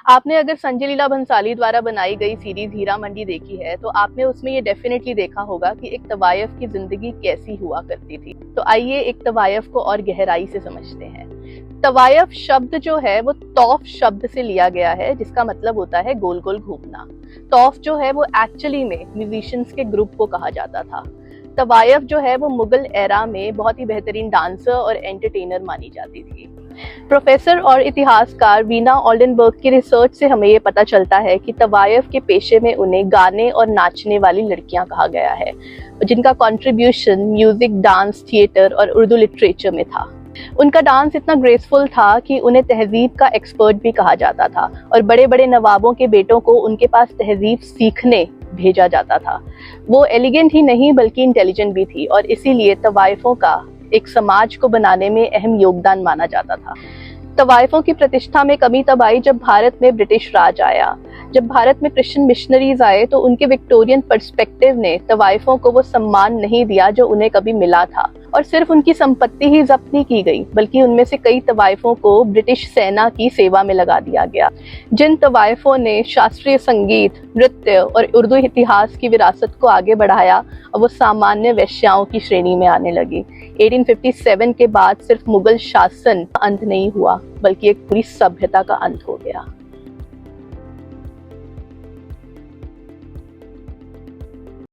आपने अगर संजय लीला भंसाली द्वारा बनाई गई सीरीज हीरा मंडी देखी है तो आपने उसमें ये डेफिनेटली देखा होगा कि एक तवायफ की जिंदगी कैसी हुआ करती थी। तो आइए एक तवायफ को और गहराई से समझते हैं। तवायफ शब्द जो है वो तौफ शब्द से लिया गया है, जिसका मतलब होता है गोल गोल घूमना। तौफ जो है वो एक्चुअली में म्यूजिशियंस के ग्रुप को कहा जाता था। तवायफ जो है वो मुगल एरा में बहुत ही बेहतरीन डांसर और एंटरटेनर मानी जाती थी। प्रोफेसर और इतिहासकार वीना ओल्डनबर्ग की रिसर्च से हमें ये पता चलता है कि तवायफ के पेशे में उन्हें गाने और नाचने वाली लड़कियां कहा गया है, जिनका कंट्रीब्यूशन म्यूजिक, डांस, थिएटर और उर्दू लिटरेचर में था। उनका डांस इतना ग्रेसफुल था कि उन्हें तहजीब का एक्सपर्ट भी कहा जाता था और बड़े बड़े नवाबों के बेटों को उनके पास तहजीब सीखने भेजा जाता था। वो एलिगेंट ही नहीं बल्कि इंटेलिजेंट भी थी और इसीलिए तवायफों का एक समाज को बनाने में अहम योगदान माना जाता था। तवायफों की प्रतिष्ठा में कमी तब आई जब भारत में ब्रिटिश राज आया। जब भारत में क्रिश्चियन मिशनरीज आए तो उनके विक्टोरियन पर्सपेक्टिव ने तवायफों को वो सम्मान नहीं दिया जो उन्हें कभी मिला था, और सिर्फ उनकी संपत्ति ही जब्त नहीं की गई बल्कि उनमें से कई तवायफों को ब्रिटिश सेना की सेवा में लगा दिया गया। जिन तवायफों ने शास्त्रीय संगीत, नृत्य और उर्दू इतिहास की विरासत को आगे बढ़ाया, और वो सामान्य वेश्याओं की श्रेणी में आने लगी। 1857 के बाद सिर्फ मुगल शासन का अंत नहीं हुआ बल्कि एक पूरी सभ्यता का अंत हो गया।